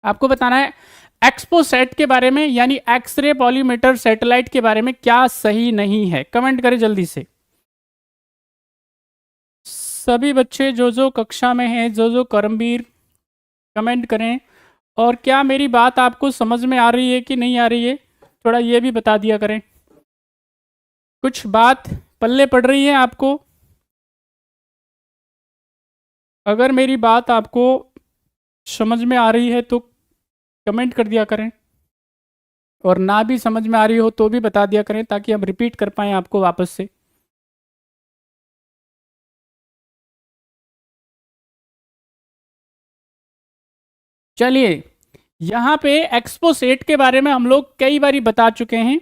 आपको बताना है एक्सपोसेट के बारे में, यानी एक्सरे पॉलीमीटर सैटेलाइट के बारे में क्या सही नहीं है। कमेंट करें जल्दी से सभी बच्चे जो जो कक्षा में हैं, जो जो कर्मवीर, कमेंट करें। और क्या मेरी बात आपको समझ में आ रही है कि नहीं आ रही है, थोड़ा ये भी बता दिया करें। कुछ बात पल्ले पड़ रही है आपको? अगर मेरी बात आपको समझ में आ रही है तो कमेंट कर दिया करें, और ना भी समझ में आ रही हो तो भी बता दिया करें, ताकि हम रिपीट कर पाएँ आपको वापस से। चलिए, यहाँ पे एक्सपोसेट के बारे में हम लोग कई बारी बता चुके हैं,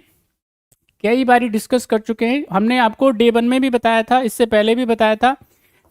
कई बारी डिस्कस कर चुके हैं। हमने आपको डे 1 में भी बताया था, इससे पहले भी बताया था,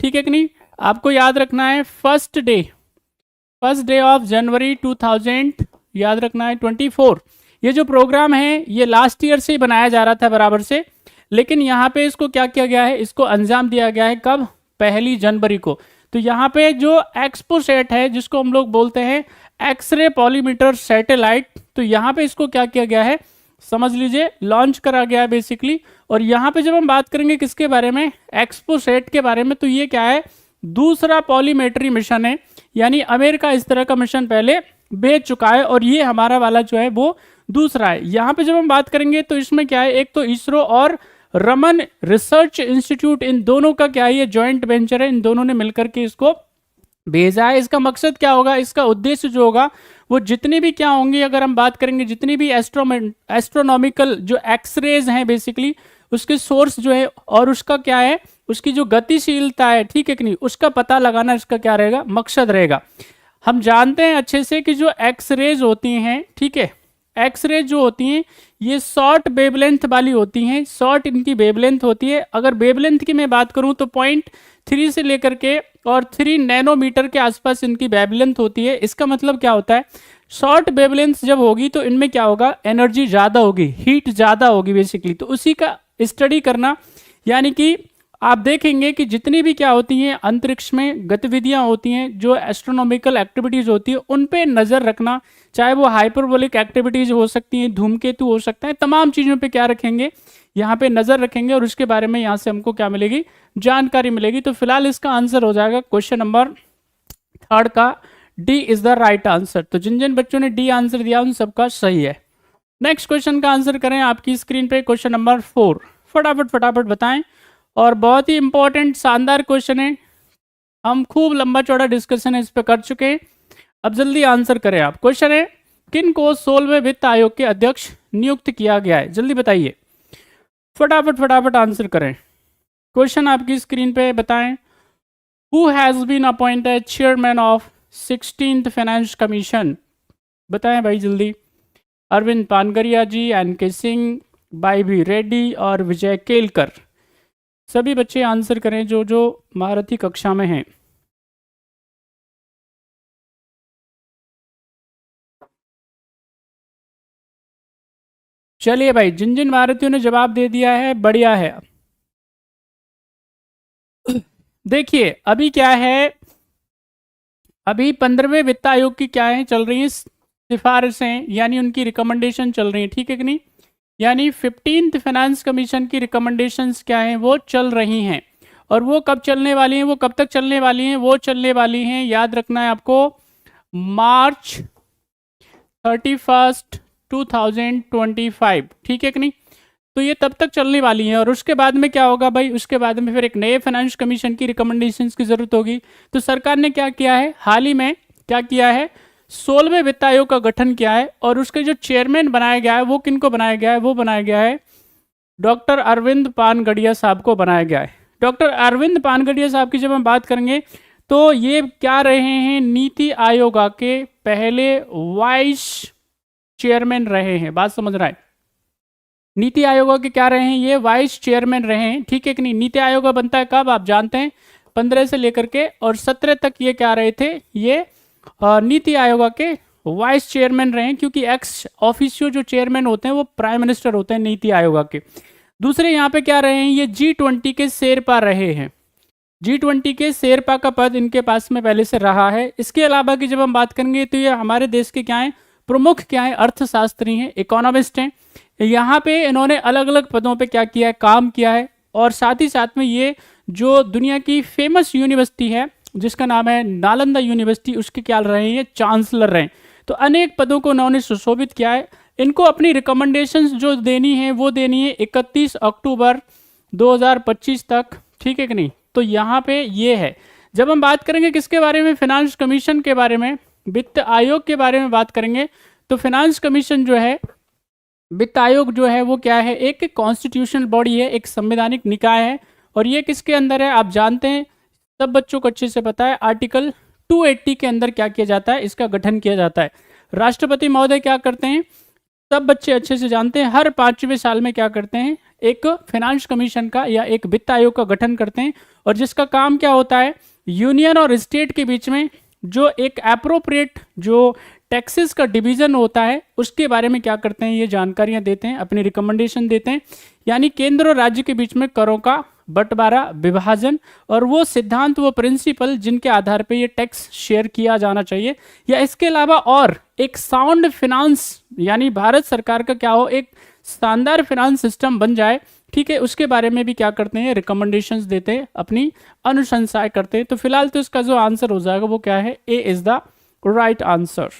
ठीक है कि नहीं। आपको याद रखना है फर्स्ट डे ऑफ जनवरी 2000, याद रखना है 24। ये जो प्रोग्राम है ये लास्ट ईयर से ही बनाया जा रहा था बराबर से, लेकिन यहाँ पे इसको क्या किया गया है, इसको अंजाम दिया गया है कब, 1 जनवरी को। तो यहाँ पे जो एक्सपोसेट है, जिसको हम लोग बोलते हैं एक्सरे पॉलीमीटर सैटेलाइट, तो यहाँ पे इसको क्या किया गया है, समझ लीजिए, लॉन्च करा गया है बेसिकली। और यहाँ पे जब हम बात करेंगे किसके बारे में, एक्सपोसेट के बारे में, तो ये क्या है, दूसरा पॉलीमेट्री मिशन है। यानी अमेरिका इस तरह का मिशन पहले भेज चुका है, और ये हमारा वाला जो है वो दूसरा है। यहाँ पे जब हम बात करेंगे तो इसमें क्या है, एक तो इसरो और रमन रिसर्च इंस्टीट्यूट, इन दोनों का क्या है, ये जॉइंट वेंचर है, इन दोनों ने मिलकर के इसको भेजा है। इसका मकसद क्या होगा, इसका उद्देश्य जो होगा वो जितनी भी क्या होंगी, अगर हम बात करेंगे जितनी भी एस्ट्रोनॉमिकल जो एक्सरेज हैं बेसिकली, उसके सोर्स जो है और उसका क्या है, उसकी जो गतिशीलता है, ठीक है कि नहीं, उसका पता लगाना इसका क्या रहेगा, मकसद रहेगा। हम जानते हैं अच्छे से कि जो एक्सरेज होती हैं, ठीक है, एक्सरेज जो होती हैं ये शॉर्ट वेवलेंथ वाली होती हैं, शॉर्ट इनकी वेवलेंथ होती है। अगर वेवलेंथ की मैं बात करूं तो 0.3 से लेकर के और 3 नैनोमीटर के आसपास इनकी वेवलेंथ होती है। इसका मतलब क्या होता है, शॉर्ट वेवलेंथ जब होगी तो इनमें क्या होगा, एनर्जी ज़्यादा होगी, हीट ज़्यादा होगी बेसिकली। तो उसी का स्टडी करना, यानी कि आप देखेंगे कि जितनी भी क्या होती हैं अंतरिक्ष में गतिविधियां होती हैं, जो एस्ट्रोनॉमिकल एक्टिविटीज़ होती है, उन पे नज़र रखना, चाहे वो हाइपरबोलिक एक्टिविटीज़ हो सकती हैं, धूमकेतु हो सकता है, तमाम चीज़ों पे क्या रखेंगे, यहाँ पे नज़र रखेंगे, और उसके बारे में यहाँ से हमको क्या मिलेगी, जानकारी मिलेगी। तो फिलहाल इसका आंसर हो जाएगा क्वेश्चन नंबर 3 का D is the right answer. तो जिन जिन बच्चों ने डी आंसर दिया उन सबका सही है। नेक्स्ट क्वेश्चन का आंसर करें आपकी स्क्रीन पे, क्वेश्चन नंबर 4। फटाफट फटाफट बताएं, और बहुत ही इंपॉर्टेंट शानदार क्वेश्चन है। हम खूब लंबा चौड़ा डिस्कशन है इस पर कर चुके हैं, अब जल्दी आंसर करें आप। क्वेश्चन है, किन को 16वें वित्त आयोग के अध्यक्ष नियुक्त किया गया है, जल्दी बताइए, फटाफट फटाफट आंसर करें। क्वेश्चन आपकी स्क्रीन पे बताएं। Who has been appointed chairman of 16th finance commission, बताएं भाई जल्दी। अरविंद पानगरिया जी, एन.के. सिंह, बाई रेड्डी और विजय केलकर। सभी बच्चे आंसर करें जो जो महारथी कक्षा में हैं। चलिए भाई, जिन जिन महारथियों ने जवाब दे दिया है बढ़िया है। देखिए अभी क्या है, अभी 15वें वित्त आयोग की क्या है, चल रही है सिफारिशें, यानी उनकी रिकमेंडेशन चल रही है, ठीक है कि नहीं। यानी 15th फाइनेंस कमीशन की रिकमेंडेशंस क्या हैं, वो चल रही हैं। और वो कब चलने वाली हैं, वो कब तक चलने वाली हैं, वो चलने वाली हैं, याद रखना है आपको, मार्च 31, 2025, ठीक है कि नहीं। तो ये तब तक चलने वाली है, और उसके बाद में क्या होगा भाई, उसके बाद में फिर एक नए फाइनेंस कमीशन की रिकमेंडेशंस की जरूरत होगी। तो सरकार ने क्या किया है, हाल ही में क्या किया है, 16वें वित्त आयोग का गठन किया है, और उसके जो चेयरमैन बनाया गया है वो किनको बनाया गया है, वो बनाया गया है डॉक्टर अरविंद पानगड़िया साहब को बनाया गया है। डॉक्टर अरविंद पानगड़िया साहब की जब हम बात करेंगे तो ये क्या रहे हैं, नीति आयोग के पहले वाइस चेयरमैन रहे हैं, बात समझ रहा है। नीति आयोग के क्या रहे हैं, ये वाइस चेयरमैन रहे हैं, ठीक है कि नहीं। नीति आयोग बनता है कब, आप जानते हैं, 15 से लेकर के और 17 तक ये क्या रहे थे, ये नीति आयोग के वाइस चेयरमैन रहे हैं, क्योंकि एक्स ऑफिशियो जो चेयरमैन होते हैं वो प्राइम मिनिस्टर होते हैं नीति आयोग के। दूसरे यहाँ पे क्या रहे हैं, ये G20 के शेरपा रहे हैं। G20 के शेरपा का पद इनके पास में पहले से रहा है। इसके अलावा की जब हम बात करेंगे तो ये हमारे देश के क्या हैं, प्रमुख क्या हैं, अर्थशास्त्री हैं, इकोनॉमिस्ट हैं। यहाँ पे इन्होंने अलग अलग पदों पे क्या किया है, काम किया है। और साथ ही साथ में ये जो दुनिया की फेमस यूनिवर्सिटी है जिसका नाम है नालंदा यूनिवर्सिटी, उसके क्या रहे हैं, चांसलर रहे। तो अनेक पदों को उन्होंने सुशोभित किया है। इनको अपनी रिकमेंडेशंस जो देनी है वो देनी है 31 अक्टूबर 2025 तक, ठीक है कि नहीं। तो यहाँ पे ये है। जब हम बात करेंगे किसके बारे में, फाइनेंस कमीशन के बारे में, वित्त आयोग के बारे में बात करेंगे, तो फाइनेंस कमीशन जो है, वित्त आयोग जो है वो क्या है, एक कॉन्स्टिट्यूशनल बॉडी है, एक संवैधानिक निकाय है। और ये किसके अंदर है, आप जानते हैं, सब बच्चों को अच्छे से पता है, आर्टिकल 280 के अंदर क्या किया जाता है, इसका गठन किया जाता है। राष्ट्रपति महोदय क्या करते हैं, सब बच्चे अच्छे से जानते हैं, हर 5वें साल में क्या करते हैं, एक फाइनेंस कमीशन का या एक वित्त आयोग का गठन करते हैं। और जिसका काम क्या होता है, यूनियन और स्टेट के बीच में जो एक एप्रोप्रिएट जो टैक्सेस का डिवीजन होता है उसके बारे में क्या करते हैं, ये जानकारियां देते हैं, अपनी रिकमेंडेशन देते हैं। यानी केंद्र और राज्य के बीच में करों का बंटवारा, विभाजन, और वो सिद्धांत, वो प्रिंसिपल जिनके आधार पे ये टैक्स शेयर किया जाना चाहिए। या इसके अलावा और एक साउंड फिनांस, यानी भारत सरकार का क्या हो, एक शानदार फिनांस सिस्टम बन जाए, ठीक है, उसके बारे में भी क्या करते हैं, रिकमेंडेशंस देते हैं, अपनी अनुशंसाएं करते हैं। तो फिलहाल तो इसका जो आंसर हो जाएगा वो क्या है, ए इज द राइट आंसर।